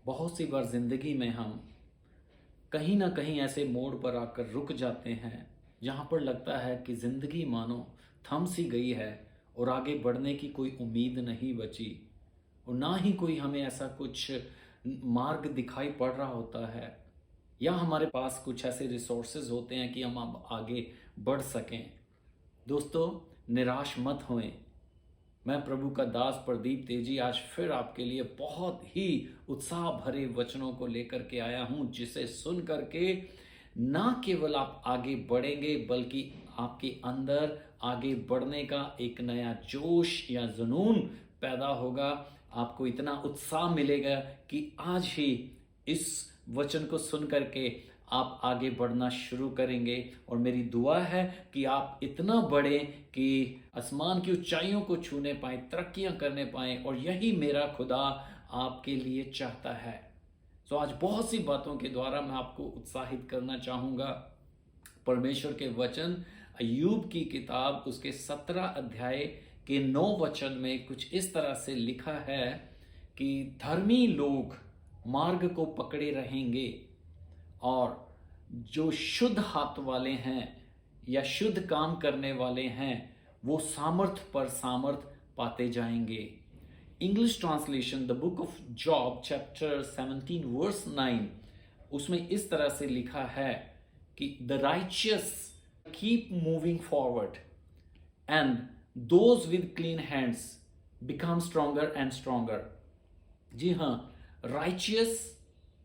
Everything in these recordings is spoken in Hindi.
बहुत सी बार ज़िंदगी में हम कहीं ना कहीं ऐसे मोड़ पर आकर रुक जाते हैं जहाँ पर लगता है कि ज़िंदगी मानो थम सी गई है और आगे बढ़ने की कोई उम्मीद नहीं बची और ना ही कोई हमें ऐसा कुछ मार्ग दिखाई पड़ रहा होता है या हमारे पास कुछ ऐसे रिसोर्सेज होते हैं कि हम अब आगे बढ़ सकें। दोस्तों, निराश मत होएं। मैं प्रभु का दास प्रदीप तेजी आज फिर आपके लिए बहुत ही उत्साह भरे वचनों को लेकर के आया हूं, जिसे सुन करके ना केवल आप आगे बढ़ेंगे बल्कि आपके अंदर आगे बढ़ने का एक नया जोश या जुनून पैदा होगा। आपको इतना उत्साह मिलेगा कि आज ही इस वचन को सुन करके आप आगे बढ़ना शुरू करेंगे। और मेरी दुआ है कि आप इतना बढ़े कि आसमान की ऊंचाइयों को छूने पाए, तरक्कियां करने पाए, और यही मेरा खुदा आपके लिए चाहता है। तो आज बहुत सी बातों के द्वारा मैं आपको उत्साहित करना चाहूँगा। परमेश्वर के वचन अय्यूब की किताब उसके 17 अध्याय के 9 वचन में कुछ इस तरह से लिखा है कि धर्मी लोग मार्ग को पकड़े रहेंगे और जो शुद्ध हाथ वाले हैं या शुद्ध काम करने वाले हैं वो सामर्थ पर सामर्थ पाते जाएंगे। English translation the book of Job chapter 17 verse 9, उसमें इस तरह से लिखा है कि the righteous keep moving forward and those with clean hands become stronger and stronger. जी हाँ, righteous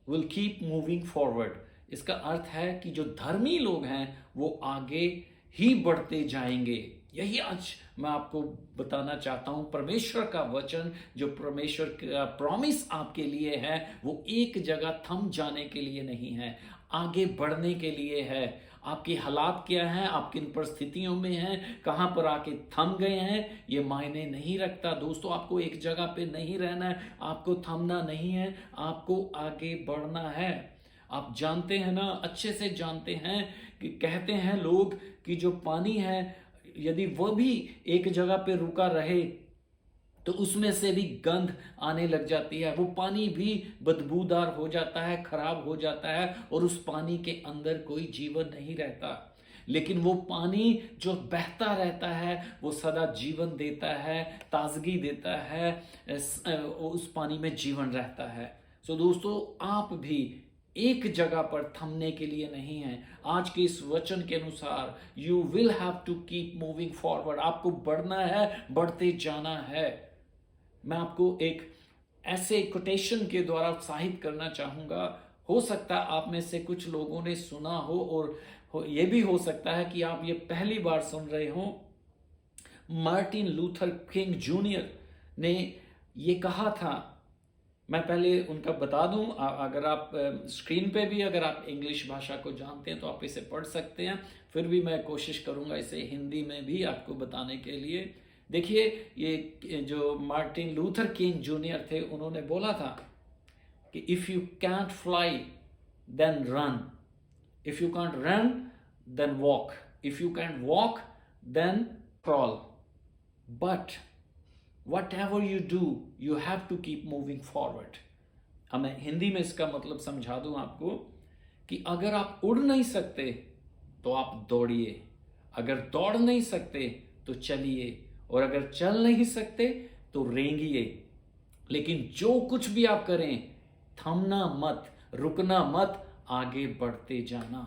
will keep moving forward, इसका अर्थ है कि जो धर्मी लोग हैं वो आगे ही बढ़ते जाएंगे। यही आज मैं आपको बताना चाहता हूं। परमेश्वर का वचन, जो परमेश्वर का प्रॉमिस आपके लिए है, वो एक जगह थम जाने के लिए नहीं है, आगे बढ़ने के लिए है। आपके हालात क्या हैं, आप किन परिस्थितियों में हैं, कहां पर आके थम गए हैं, ये मायने नहीं रखता। दोस्तों, आपको एक जगह पे नहीं रहना है, आपको थमना नहीं है, आपको आगे बढ़ना है। आप जानते हैं ना, अच्छे से जानते हैं कि कहते हैं लोग कि जो पानी है यदि वह भी एक जगह पे रुका रहे तो उसमें से भी गंध आने लग जाती है, वो पानी भी बदबूदार हो जाता है, खराब हो जाता है और उस पानी के अंदर कोई जीवन नहीं रहता। लेकिन वो पानी जो बहता रहता है वो सदा जीवन देता है, ताजगी देता है, उस पानी में जीवन रहता है। सो दोस्तों, आप भी एक जगह पर थमने के लिए नहीं है। आज के इस वचन के अनुसार you will have to keep moving forward, आपको बढ़ना है, बढ़ते जाना है। मैं आपको एक ऐसे कोटेशन के द्वारा उत्साहित करना चाहूंगा। हो सकता है आप में से कुछ लोगों ने सुना हो और यह भी हो सकता है कि आप ये पहली बार सुन रहे हो। मार्टिन लूथर किंग जूनियर ने ये कहा था। मैं पहले उनका बता दूं, अगर आप स्क्रीन पे भी अगर आप इंग्लिश भाषा को जानते हैं तो आप इसे पढ़ सकते हैं, फिर भी मैं कोशिश करूंगा इसे हिंदी में भी आपको बताने के लिए। देखिए, ये जो मार्टिन लूथर किंग जूनियर थे, उन्होंने बोला था कि if you can't fly then run, if you can't run then walk, if you can't walk then crawl, but whatever you do you have to keep moving forward। अब मैं हिंदी में इसका मतलब समझा दूं आपको कि अगर आप उड़ नहीं सकते तो आप दौड़िए, अगर दौड़ नहीं सकते तो चलिए, और अगर चल नहीं सकते तो रेंगिए। लेकिन जो कुछ भी आप करें, थमना मत, रुकना मत, आगे बढ़ते जाना।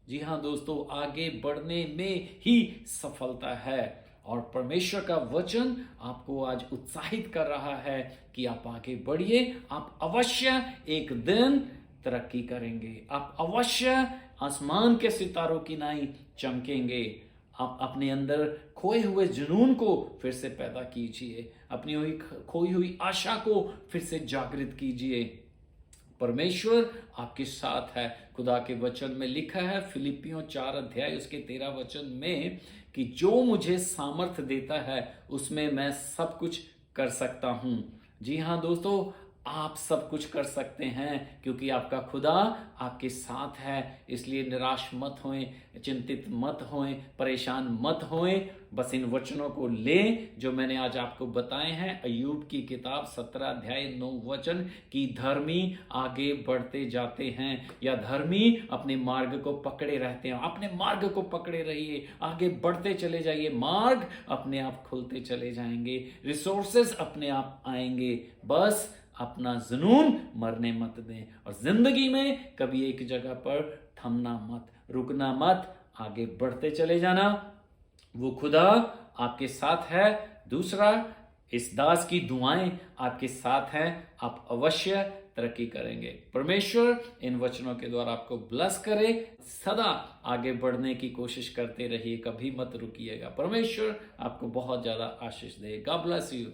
जी हाँ दोस्तों, आगे बढ़ने में ही सफलता है और परमेश्वर का वचन आपको आज उत्साहित कर रहा है कि आप आगे बढ़िए। आप अवश्य एक दिन तरक्की करेंगे, आप अवश्य आसमान के सितारों की नाई चमकेंगे। आप अपने अंदर खोए हुए जुनून को फिर से पैदा कीजिए, अपनी खोई हुई आशा को फिर से जागृत कीजिए। परमेश्वर आपके साथ है। खुदा के वचन में लिखा है फिलिपियों 4 अध्याय उसके 13 वचन में कि जो मुझे सामर्थ देता है उसमें मैं सब कुछ कर सकता हूं। जी हाँ दोस्तों, आप सब कुछ कर सकते हैं क्योंकि आपका खुदा आपके साथ है। इसलिए निराश मत होएं, चिंतित मत होएं, परेशान मत होएं। बस इन वचनों को लें जो मैंने आज आपको बताए हैं। अय्यूब की किताब 17 अध्याय 9 वचन कि धर्मी आगे बढ़ते जाते हैं या धर्मी अपने मार्ग को पकड़े रहते हैं। अपने मार्ग को पकड़े रहिए, आगे बढ़ते चले जाइए, मार्ग अपने आप खुलते चले जाएंगे, रिसोर्सेस अपने आप आएंगे। बस अपना जुनून मरने मत दें और जिंदगी में कभी एक जगह पर थमना मत, रुकना मत, आगे बढ़ते चले जाना। वो खुदा आपके साथ है। दूसरा, इस दास की दुआएं आपके साथ हैं, आप अवश्य तरक्की करेंगे। परमेश्वर इन वचनों के द्वारा आपको ब्लेस करे। सदा आगे बढ़ने की कोशिश करते रहिए, कभी मत रुकिएगा। परमेश्वर आपको बहुत ज्यादा आशीष दे। God bless you.